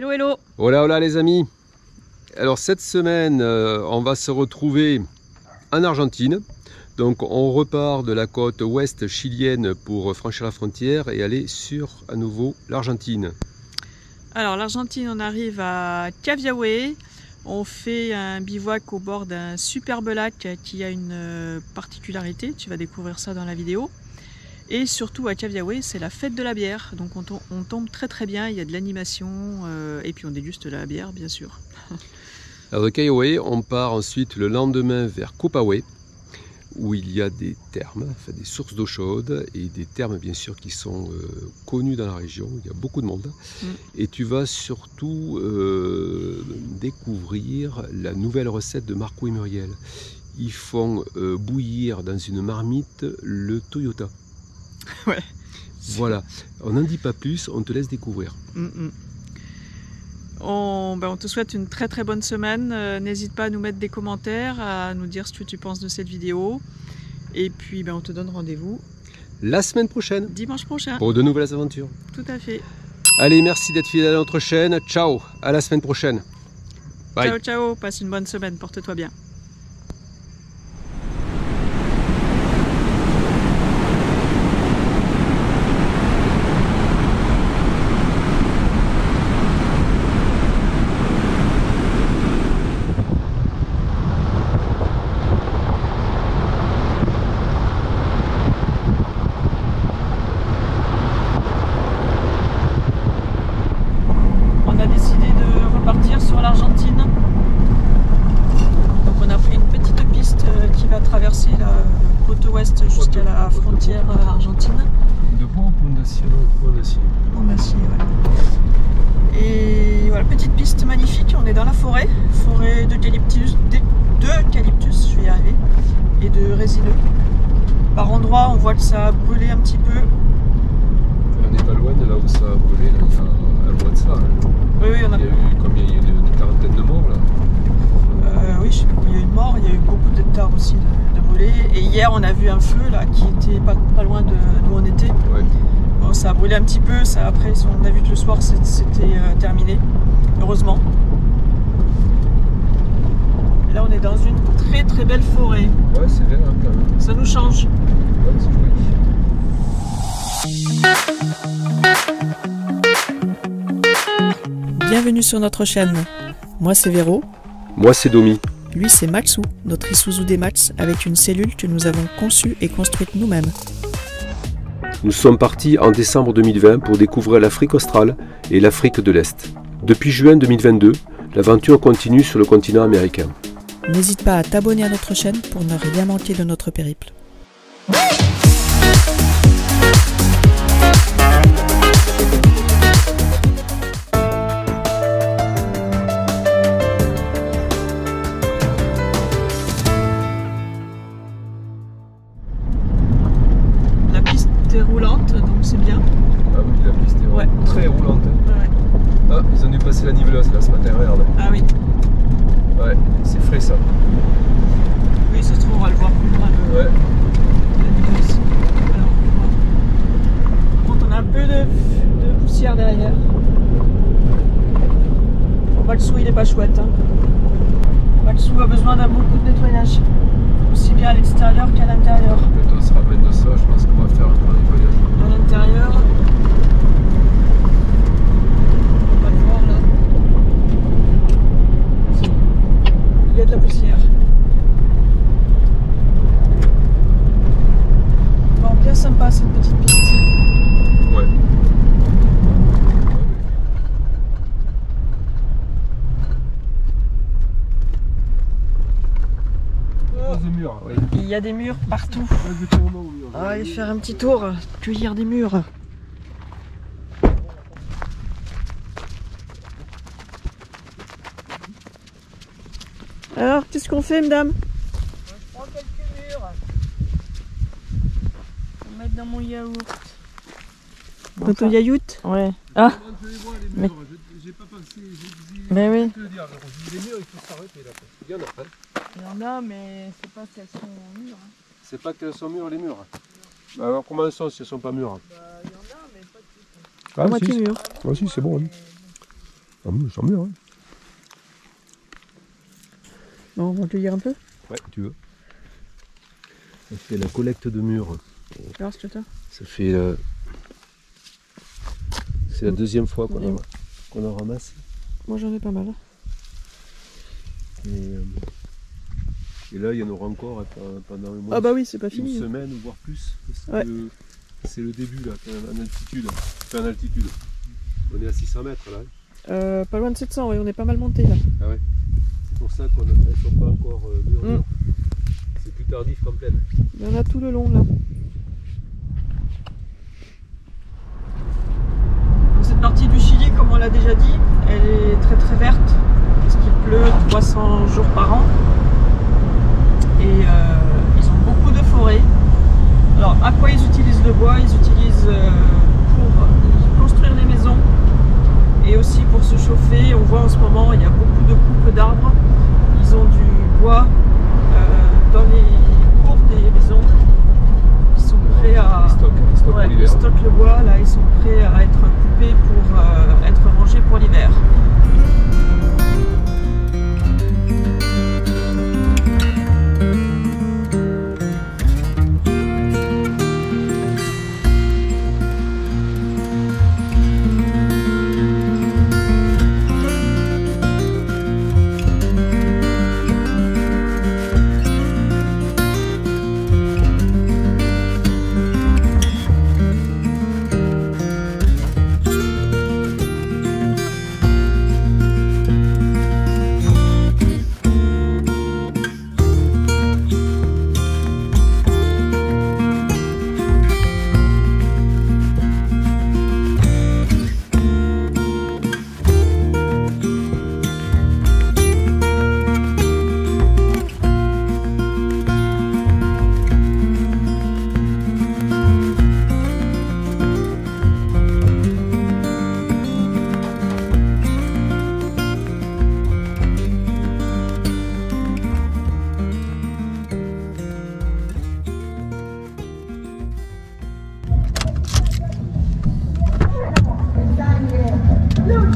Hello hello. Hola hola les amis. Alors cette semaine on va se retrouver en Argentine. Donc on repart de la côte ouest chilienne pour franchir la frontière et aller sur à nouveau l'Argentine. Alors l'Argentine, on arrive à Caviahue. On fait un bivouac au bord d'un superbe lac qui a une particularité, tu vas découvrir ça dans la vidéo. Et surtout à Caviahue, c'est la fête de la bière, donc on tombe très bien, il y a de l'animation et puis on déguste la bière bien sûr. Alors de Caviahue, on part ensuite le lendemain vers Copahue, où il y a des thermes, enfin des sources d'eau chaude et des thermes bien sûr qui sont connus dans la région, il y a beaucoup de monde. Et tu vas surtout découvrir la nouvelle recette de Marco et Muriel. Ils font bouillir dans une marmite le Toyota. Ouais. Voilà, on n'en dit pas plus, on te laisse découvrir. On te souhaite une très bonne semaine. N'hésite pas à nous mettre des commentaires, à nous dire ce que tu penses de cette vidéo. Et puis on te donne rendez-vous la semaine prochaine, dimanche prochain, pour de nouvelles aventures. Tout à fait. Allez, merci d'être fidèle à notre chaîne. Ciao, à la semaine prochaine. Bye. Ciao ciao, passe une bonne semaine, porte-toi bien. Sur l'Argentine. Donc on a pris une petite piste qui va traverser la côte ouest jusqu'à la frontière argentine. De bois ou d'acier? En acier, ouais. Et voilà, petite piste magnifique, on est dans la forêt d'eucalyptus, je vais y arriver, et de résineux. Par endroits, on voit que ça a brûlé un petit peu. On n'est pas loin de là où ça a brûlé, là, il y a un mois de ça. Hein. Oui, on a... Il y a eu combien? Il y a eu une quarantaine de morts là. Oui, je sais pas combien il y a eu de morts, il y a eu beaucoup d'hectares aussi de brûlés. Et hier, on a vu un feu là qui était pas loin d'où on était. Ouais. Bon, ça a brûlé un petit peu, ça, après on a vu que le soir c'était terminé, heureusement. Et là, on est dans une très belle forêt. Ouais, c'est vert hein, quand même. Ça nous change. Ouais, c'est joli. Bienvenue sur notre chaîne. Moi c'est Véro. Moi c'est Domi. Lui c'est Maxou, notre Isuzu D-Max avec une cellule que nous avons conçue et construite nous-mêmes. Nous sommes partis en décembre 2020 pour découvrir l'Afrique australe et l'Afrique de l'Est. Depuis juin 2022, l'aventure continue sur le continent américain. N'hésite pas à t'abonner à notre chaîne pour ne rien manquer de notre périple. Roulante, donc c'est bien. Ah oui, la piste est très roulante. Hein. Ouais. Ah, ils ont dû passer la niveleuse là ce matin, regarde. Ah oui. Ouais, c'est frais ça. Oui, ça se trouve, on va le voir plus loin. Ouais. La niveleuse. Alors, par contre, on a un peu de poussière derrière. Bon, Maxou, il est pas chouette. Hein. Maxou a besoin d'un beaucoup de nettoyage. Aussi bien à l'extérieur qu'à l'intérieur. Peut-être on se ramène de ça, je pense qu'on va faire un grand nettoyage. À l'intérieur, on va le voir là. Il y a de la poussière. Bon, bien sympa cette petite piste. Ouais. Il y a des murs partout. On va aller faire un petit tour, cueillir des murs. Alors, qu'est-ce qu'on fait, madame? Je prends quelques murs. Je vais mettre dans mon yaourt. Dans ton yaourt? Ouais. Ah, mais... J'ai pas pensé, mais oui. Les murs, il faut s'arrêter là. Il y en a pas. Il y en a, mais c'est pas qu'elles sont mûres. Hein. C'est pas qu'elles sont mûres les murs. Bah alors comment ça si elles sont pas mûres? Bah, il y en a, mais pas toutes. Ah, moitié mûres. Ah si, c'est bon. Hein. Tant mieux, hein. Bon, on va cueillir un peu. Ouais, tu veux. Ça fait la collecte de mûres. Alors, c'est ça. Ça fait... C'est la deuxième fois qu'on en ramasse. Moi, j'en ai pas mal. Et là, il y en aura encore pendant au moins Ah bah oui, c'est pas fini. une semaine, voire plus. Ouais. C'est le début, là, en altitude. Enfin, en altitude. On est à 600 mètres, là. Pas loin de 700, oui, on est pas mal monté là. Ah ouais. C'est pour ça qu'elles ne sont pas encore mûres. C'est plus tardif qu'en plaine. Il y en a tout le long là. Donc, cette partie du Chili, comme on l'a déjà dit, elle est très très verte parce qu'il pleut 300 jours par an. Et ils ont beaucoup de forêts. Alors à quoi ils utilisent le bois? Ils utilisent pour construire les maisons et aussi pour se chauffer. On voit en ce moment il y a beaucoup de coupes d'arbres. Ils ont du bois dans les cours des maisons. Ils sont prêts à... Ils stockent le bois, là ils sont prêts à être coupés pour être rangés pour l'hiver.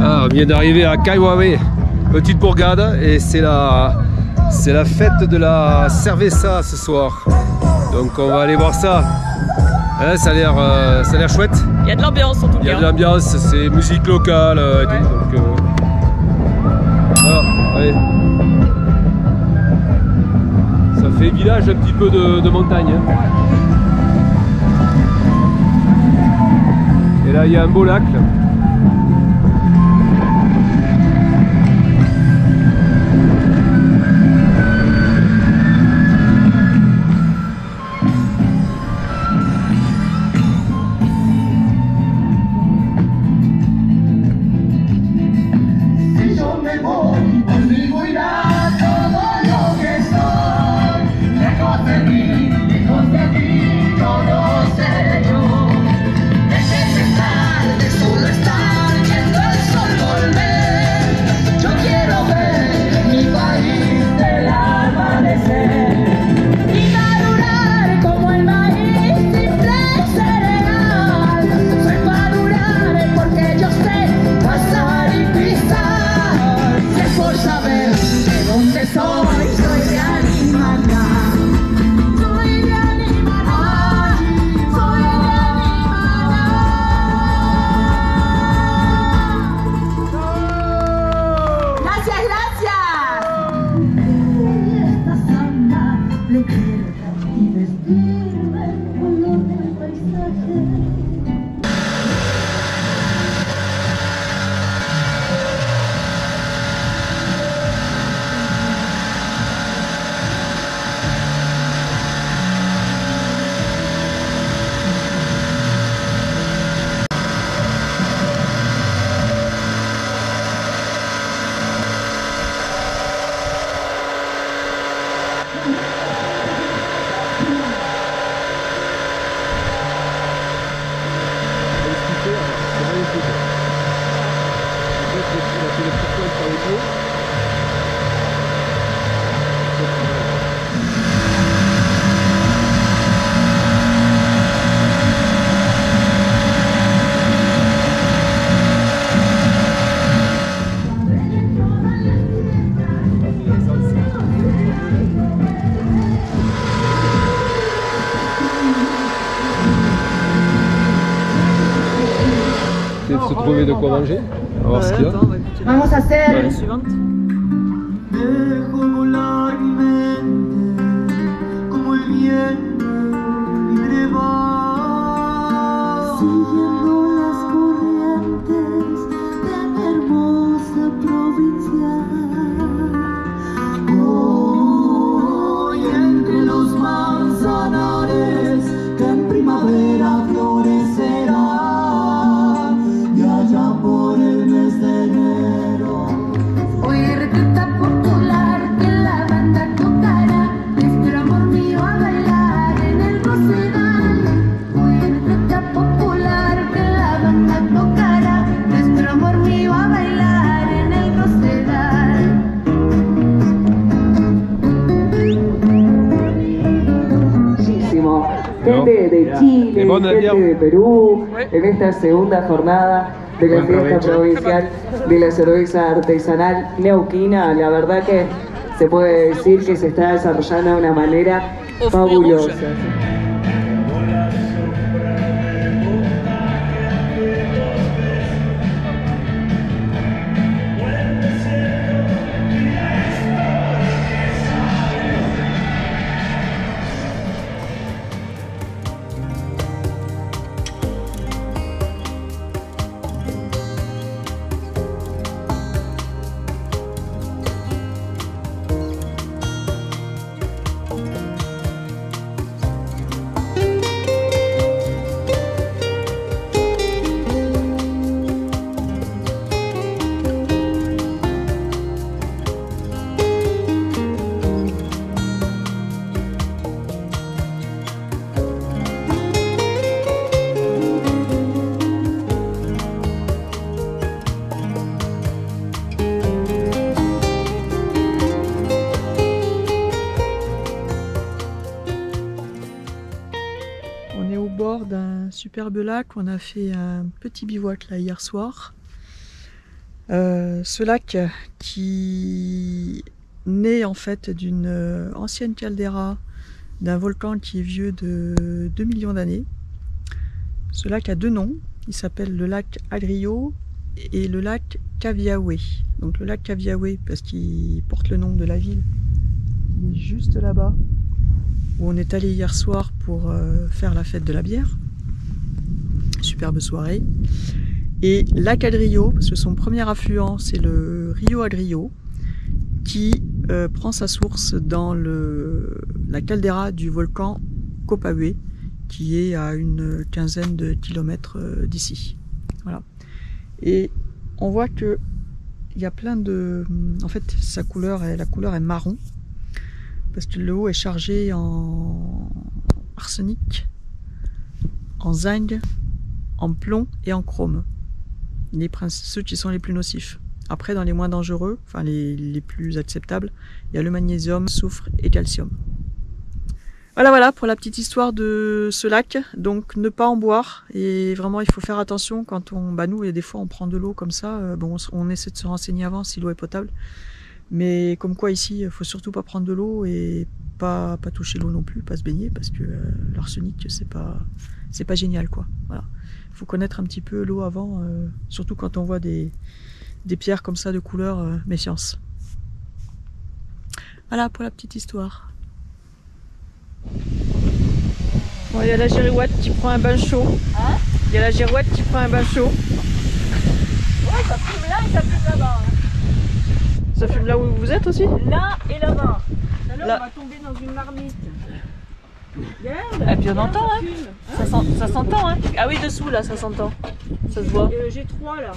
Ah, on vient d'arriver à Kaiwawe, petite bourgade, et c'est la fête de la cerveza ce soir. Donc on va aller voir ça. Hein, ça a l'air chouette. Il y a de l'ambiance en tout cas. Il y a de l'ambiance, c'est musique locale et tout. Donc, alors, allez. Ça fait village un petit peu de montagne. Hein. Et là il y a un beau lac. Là. de quoi manger. On va voir ce qu'il y a. Attends, on va écouter Vamos a hacer la suivante. Dejo volar mi mente como el viento libre va, siguiendo las corrientes de mi hermosa provincia. Hoy entre los manzanares que en primavera florecerán y allá por el mes de enero. hoy receta popular que la banda tocará nuestro amor mío a bailar en el Rosedal. Hoy receta popular que la banda tocará nuestro amor mío a bailar en el Rosedal. Muchísimo. Gente de Chile, gente de Perú, en esta segunda jornada de la fiesta provincial de la cerveza artesanal neuquina, la verdad que se puede decir que se está desarrollando de una manera fabulosa. On est au bord d'un superbe lac. On a fait un petit bivouac là hier soir. Ce lac qui naît en fait d'une ancienne caldeira d'un volcan qui est vieux de 2 millions d'années. Ce lac a deux noms. Il s'appelle le lac Agrio et le lac Caviahue. Donc le lac Caviahue parce qu'il porte le nom de la ville. Il est juste là-bas où on est allé hier soir pour faire la fête de la bière. Superbe soirée. Et lac Agrio, parce que son premier affluent c'est le Rio Agrio, qui prend sa source dans la caldeira du volcan Copahue, qui est à une quinzaine de kilomètres d'ici. Voilà. Et on voit que il y a plein de... En fait, la couleur est marron, parce que le haut est chargé en arsenic, en zinc, en plomb et en chrome. Ceux qui sont les plus nocifs. Après, dans les moins dangereux, enfin les plus acceptables, il y a le magnésium, soufre et calcium. Voilà pour la petite histoire de ce lac. Donc ne pas en boire, et vraiment il faut faire attention quand on... nous, il y a des fois on prend de l'eau comme ça, bon, on essaie de se renseigner avant si l'eau est potable. Mais comme quoi ici, il faut surtout pas prendre de l'eau et pas toucher l'eau non plus, pas se baigner, parce que l'arsenic c'est pas génial quoi. Voilà. Faut connaître un petit peu l'eau avant, surtout quand on voit des pierres comme ça de couleur, méfiance. Voilà pour la petite histoire. Bon, il y a la girouette qui prend un bain chaud. Hein? Il y a la girouette qui prend un bain chaud. Ouais, ça fume là et ça fume là-bas. Ça fume là où vous êtes aussi? Là et là-bas. Alors Là. on va tomber dans une marmite. Regarde. Et puis on entend, hein. Fume. Ça s'entend, hein. Ah oui, dessous là, ça s'entend. Ça se voit. J'ai 3 là.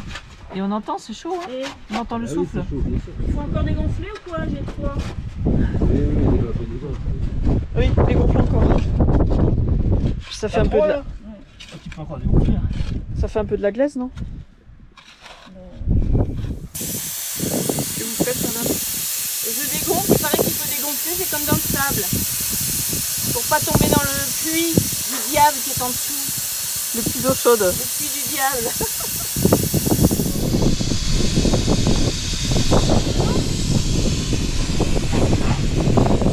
Et on entend, c'est chaud, hein. Et On entend le souffle. il faut encore dégonfler ou quoi? J'ai 3. Oui, dégonfle encore. Ça fait un peu de la... Tu peux encore dégonfler. Ça fait un peu de la glaise, non? Qu'est-ce que vous faites, madame? Je dégonfle, il paraît qu'il faut dégonfler, c'est comme dans le sable. Pour pas tomber dans le puits du diable qui est en dessous. Le puits d'eau chaude. Le puits du diable.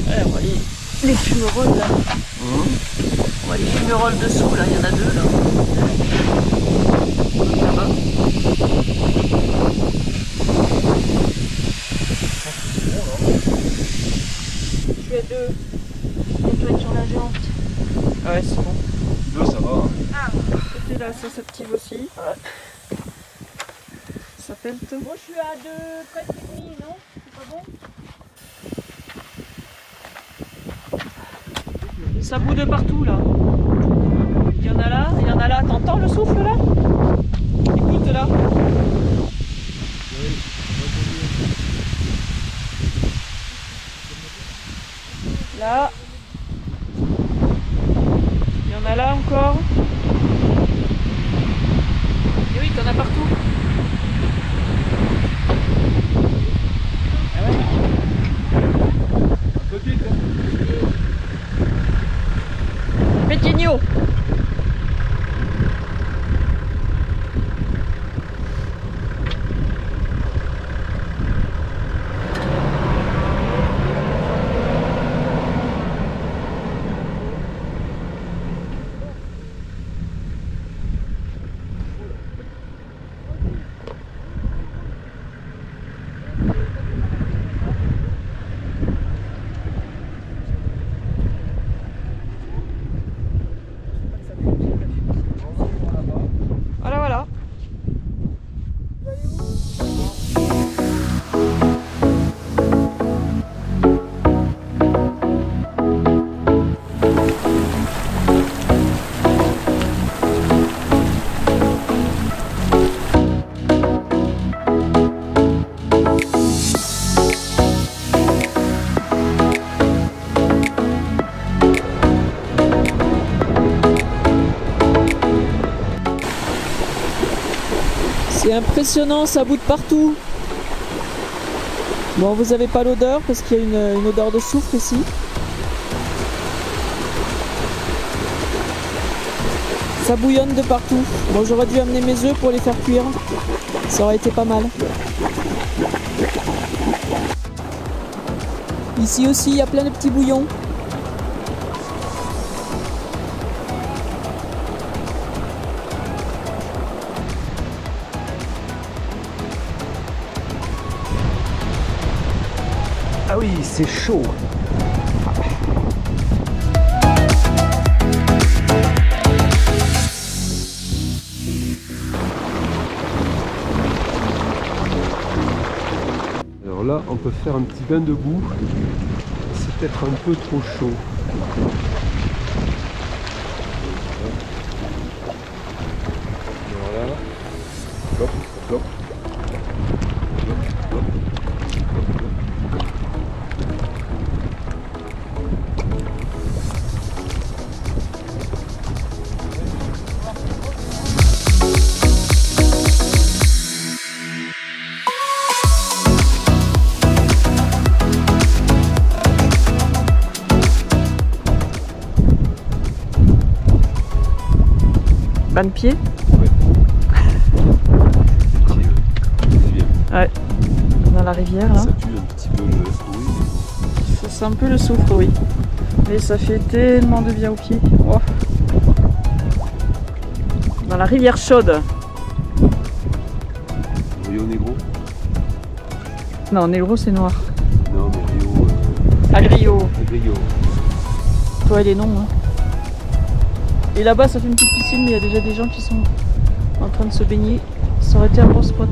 Ouais, on voit les fumerolles là. On voit les fumerolles dessous là, il y en a deux là. Là-bas. Ça s'active aussi. Ça pelte. Moi je suis à 2, presque et demi, non? C'est pas bon? Ça bout de partout là. Il y en a là, il y en a là. T'entends le souffle là? Écoute là. Là. Il y en a là encore. Et oui, t'en as partout. Ah ouais. Pétigno. Voilà. C'est impressionnant, ça bout de partout. Bon, vous avez pas l'odeur parce qu'il y a une odeur de soufre ici. Ça bouillonne de partout. Bon, j'aurais dû amener mes œufs pour les faire cuire. Ça aurait été pas mal. Ici aussi, il y a plein de petits bouillons. Ah oui, c'est chaud. Alors là, on peut faire un petit bain de boue. C'est peut-être un peu trop chaud. Voilà. Hop, hop. Bain de pied. Ouais. C'est bien. Ouais. Dans la rivière là. Ça tue un petit peu le souris. Ça sent un peu le soufre, oui. Mais ça fait tellement de bien aux pieds. Oh. Dans la rivière chaude. Rio Negro? Non, Negro c'est noir. Non, mais Rio. Agrio. Agrio. Toi et les noms. Hein. Et là-bas ça fait une petite piscine, mais il y a déjà des gens qui sont en train de se baigner. Ça aurait été un bon spot.